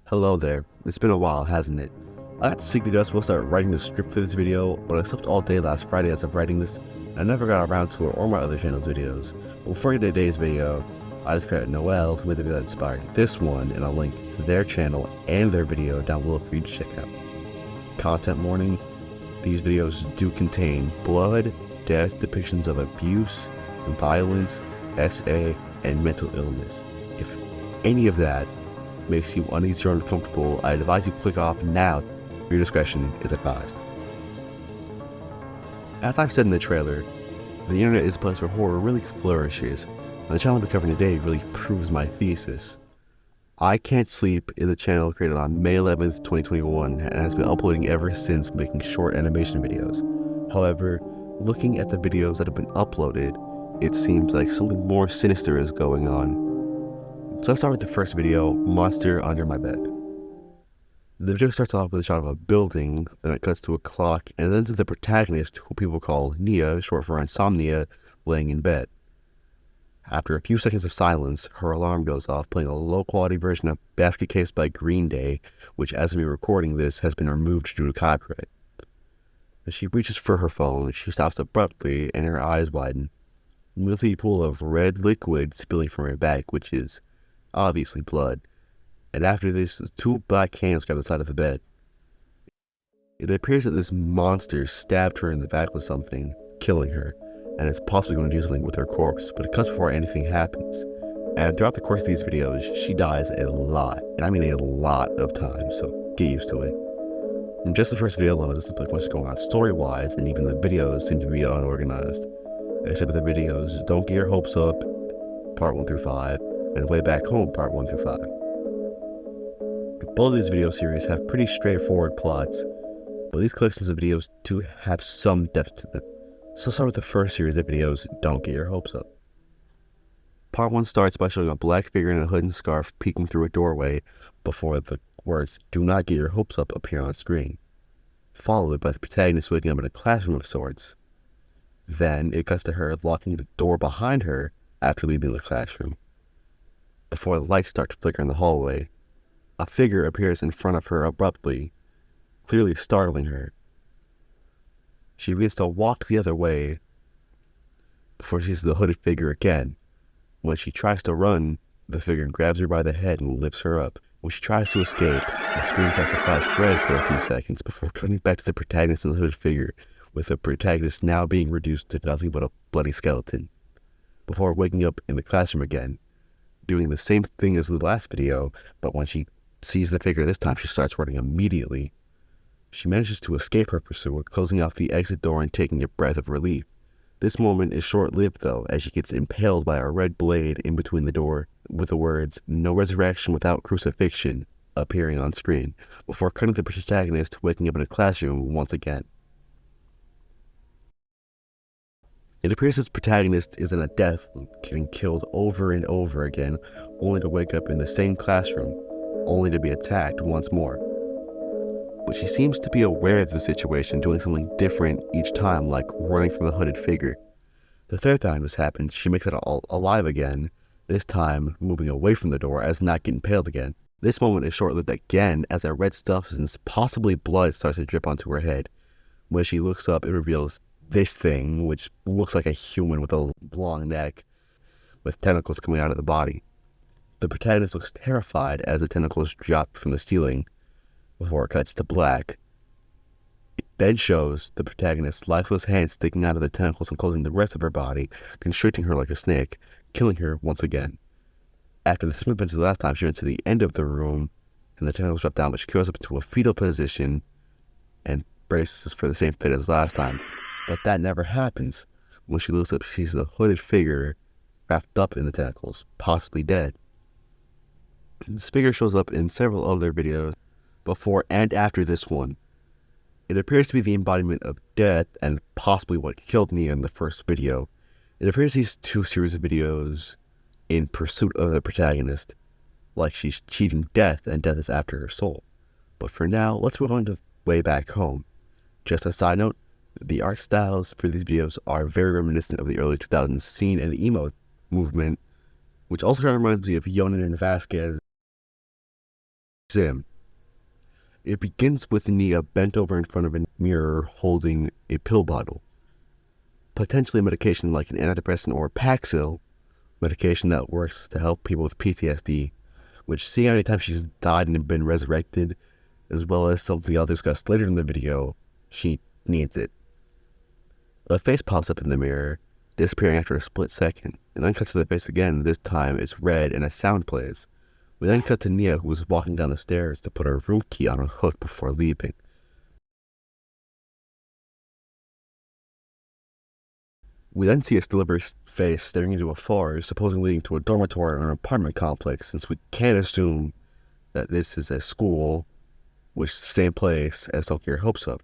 Hello there. It's been a while, hasn't it? I got sick that I was supposed to start writing the script for this video, but I slept all day last Friday as of writing this, and I never got around to it or my other channel's videos. But before I get to today's video, I just credit Noel for the video that inspired this one, and I'll link to their channel and their video down below for you to check out. Content warning: these videos do contain blood, death, depictions of abuse, violence, SA, and mental illness. If any of that makes you uneasy or uncomfortable, I advise you click off now. Your discretion is advised. As I've said in the trailer, the internet is a place where horror really flourishes, and the channel I'll be covering today really proves my thesis. I Can't Sleep is a channel created on May 11th, 2021, and has been uploading ever since, making short animation videos. However, looking at the videos that have been uploaded, it seems like something more sinister is going on. So let's start with the first video, Monster Under My Bed. The video starts off with a shot of a building, then it cuts to a clock, and then to the protagonist, who people call Nia, short for insomnia, laying in bed. After a few seconds of silence, her alarm goes off, playing a low-quality version of Basket Case by Green Day, which, as of me recording this, has been removed due to copyright. As she reaches for her phone, she stops abruptly, and her eyes widen. You'll see a pool of red liquid spilling from her back, which is obviously blood, and after this, two black hands grab the side of the bed. It appears that this monster stabbed her in the back with something, killing her, and is possibly going to do something with her corpse, but it cuts before anything happens. And throughout the course of these videos, she dies a lot, and I mean a lot of times, so get used to it. In just the first video alone, it doesn't look like much is going on story-wise, and even the videos seem to be unorganized. Except for the videos Don't Get Your Hopes Up, Part 1 through 5, and Way Back Home, Part 1 through 5. Both of these video series have pretty straightforward plots, but these collections of videos do have some depth to them. So let's start with the first series of videos, Don't Get Your Hopes Up. Part 1 starts by showing a black figure in a hood and scarf peeking through a doorway before the words, "Do not get your hopes up," appear on screen, followed by the protagonist waking up in a classroom of sorts. Then it cuts to her locking the door behind her after leaving the classroom. Before the lights start to flicker in the hallway, a figure appears in front of her abruptly, clearly startling her. She begins to walk the other way before she sees the hooded figure again. When she tries to run, the figure grabs her by the head and lifts her up. When she tries to escape, the screen starts to flash red for a few seconds before cutting back to the protagonist and the hooded figure, with the protagonist now being reduced to nothing but a bloody skeleton, before waking up in the classroom again, doing the same thing as the last video, but when she sees the figure this time, she starts running immediately. She manages to escape her pursuer, closing off the exit door and taking a breath of relief. This moment is short-lived, though, as she gets impaled by a red blade in between the door, with the words, "No resurrection without crucifixion," appearing on screen, before cutting the protagonist waking up in a classroom once again. It appears this protagonist is in a death loop, getting killed over and over again, only to wake up in the same classroom, only to be attacked once more. But she seems to be aware of the situation, doing something different each time, like running from the hooded figure. The third time this happens, she makes it alive again, this time moving away from the door as not getting impaled again. This moment is short-lived again as a red substance, possibly blood, starts to drip onto her head. When she looks up, it reveals this thing, which looks like a human with a long neck, with tentacles coming out of the body. The protagonist looks terrified as the tentacles drop from the ceiling, before it cuts to black. It then shows the protagonist's lifeless hands sticking out of the tentacles and closing the rest of her body, constricting her like a snake, killing her once again. After the same events as the last time, she went to the end of the room, and the tentacles drop down, but she goes up into a fetal position and braces for the same fate as last time. But that never happens. When she looks up, she sees the hooded figure wrapped up in the tentacles, possibly dead. This figure shows up in several other videos before and after this one. It appears to be the embodiment of death and possibly what killed Nia in the first video. It appears these two series of videos in pursuit of the protagonist, like she's cheating death and death is after her soul. But for now, let's move on to Way Back Home. Just a side note, the art styles for these videos are very reminiscent of the early 2000s scene and emo movement, which also kind of reminds me of Yonan and Vasquez Sim. It begins with Nia bent over in front of a mirror holding a pill bottle, potentially a medication like an antidepressant or Paxil, medication that works to help people with PTSD, which seeing how many times she's died and been resurrected, as well as something I'll discuss later in the video, she needs it. A face pops up in the mirror, disappearing after a split second, and then cuts to the face again. This time it's red and a sound plays. We then cut to Nia, who was walking down the stairs to put her room key on a hook before leaving. We then see a still of her face staring into a forest, supposedly leading to a dormitory or an apartment complex, since we can't assume that this is a school, which is the same place as Don't Get Your Hopes Up.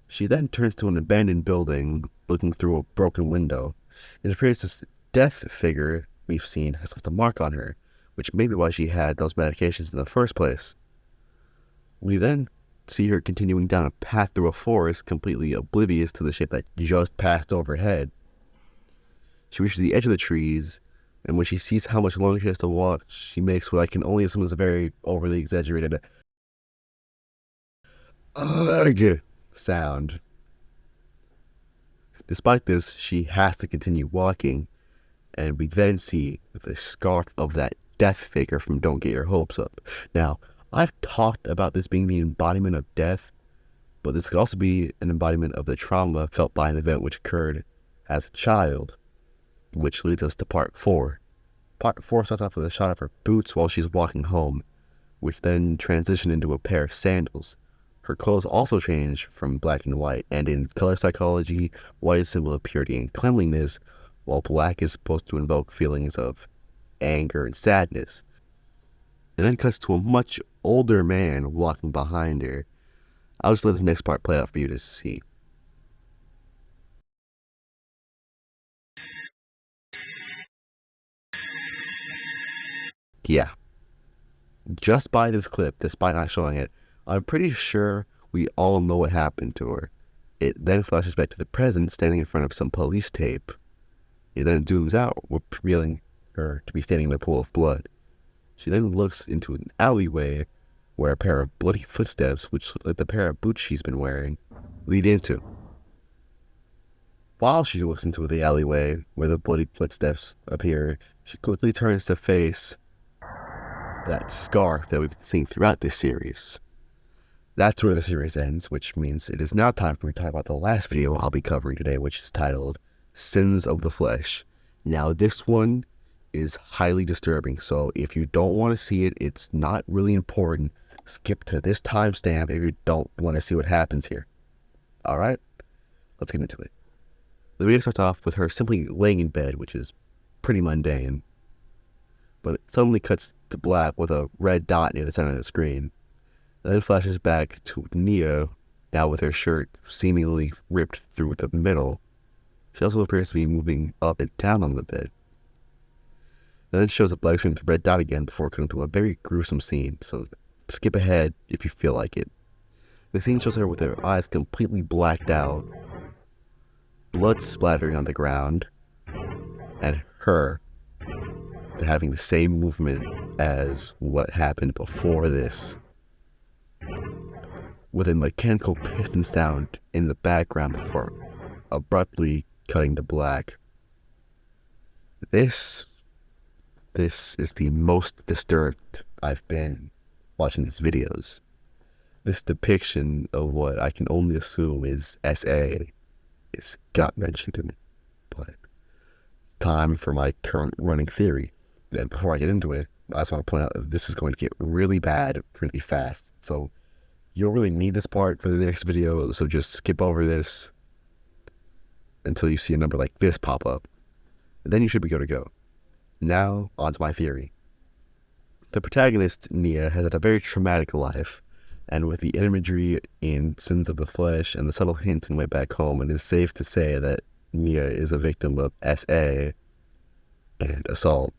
She then turns to an abandoned building, looking through a broken window. It appears this death figure we've seen has left a mark on her, which may be why she had those medications in the first place. We then see her continuing down a path through a forest, completely oblivious to the ship that just passed overhead. She reaches the edge of the trees, and when she sees how much longer she has to walk, she makes what I can only assume is a very overly exaggerated ugh sound. Despite this, she has to continue walking, and we then see the scarf of that death figure from Don't Get Your Hopes Up. Now, I've talked about this being the embodiment of death, but this could also be an embodiment of the trauma felt by an event which occurred as a child, which leads us to part 4. Part 4 starts off with a shot of her boots while she's walking home, which then transition into a pair of sandals. Her clothes also change from black and white, and in color psychology, white is a symbol of purity and cleanliness, while black is supposed to invoke feelings of anger and sadness. And then cuts to a much older man walking behind her. I'll just let this next part play out for you to see. Yeah. Just by this clip, despite not showing it, I'm pretty sure we all know what happened to her. It then flashes back to the present, standing in front of some police tape. It then zooms out, revealing her to be standing in a pool of blood. She then looks into an alleyway where a pair of bloody footsteps, which look like the pair of boots she's been wearing, lead into. While she looks into the alleyway where the bloody footsteps appear, she quickly turns to face that scarf that we've been seeing throughout this series. That's where the series ends, which means it is now time for me to talk about the last video I'll be covering today, which is titled Sins of the Flesh. Now, this one is highly disturbing, so if you don't want to see it, it's not really important. Skip to this timestamp if you don't want to see what happens here. Alright, let's get into it. The video starts off with her simply laying in bed, which is pretty mundane, but it suddenly cuts to black with a red dot near the center of the screen. And then flashes back to Nia, now with her shirt seemingly ripped through the middle. She also appears to be moving up and down on the bed. And then shows a black screen with the red dot again before cutting to a very gruesome scene, so skip ahead if you feel like it. The scene shows her with her eyes completely blacked out, blood splattering on the ground, and her having the same movement as what happened before this, with a mechanical piston sound in the background before abruptly cutting to black. This is the most disturbed I've been watching these videos. This depiction of what I can only assume is SA is gut-wrenching to me, but it's time for my current running theory. And before I get into it, I just want to point out that this is going to get really bad really fast, so you don't really need this part for the next video, so just skip over this until you see a number like this pop up. And then you should be good to go. Now, on to my theory. The protagonist, Nia, has had a very traumatic life, and with the imagery in Sins of the Flesh and the subtle hints in Way Back Home, it is safe to say that Nia is a victim of SA and assault.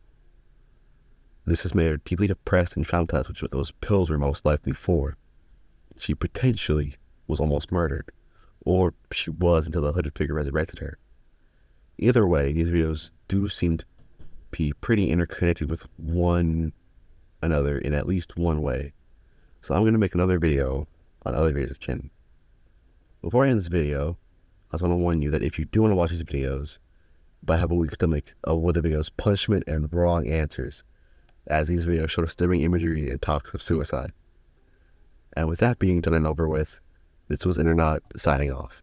This has made her deeply depressed and traumatized, which what those pills were most likely for. She potentially was almost murdered, or she was until the hooded figure resurrected her. Either way, these videos do seem to be pretty interconnected with one another in at least one way. So I'm going to make another video on other videos of Chin. Before I end this video, I just want to warn you that if you do want to watch these videos, but have a weak stomach with the videos punishment and wrong answers, as these videos show disturbing imagery and talks of suicide. And with that being done and over with, this was Internet signing off.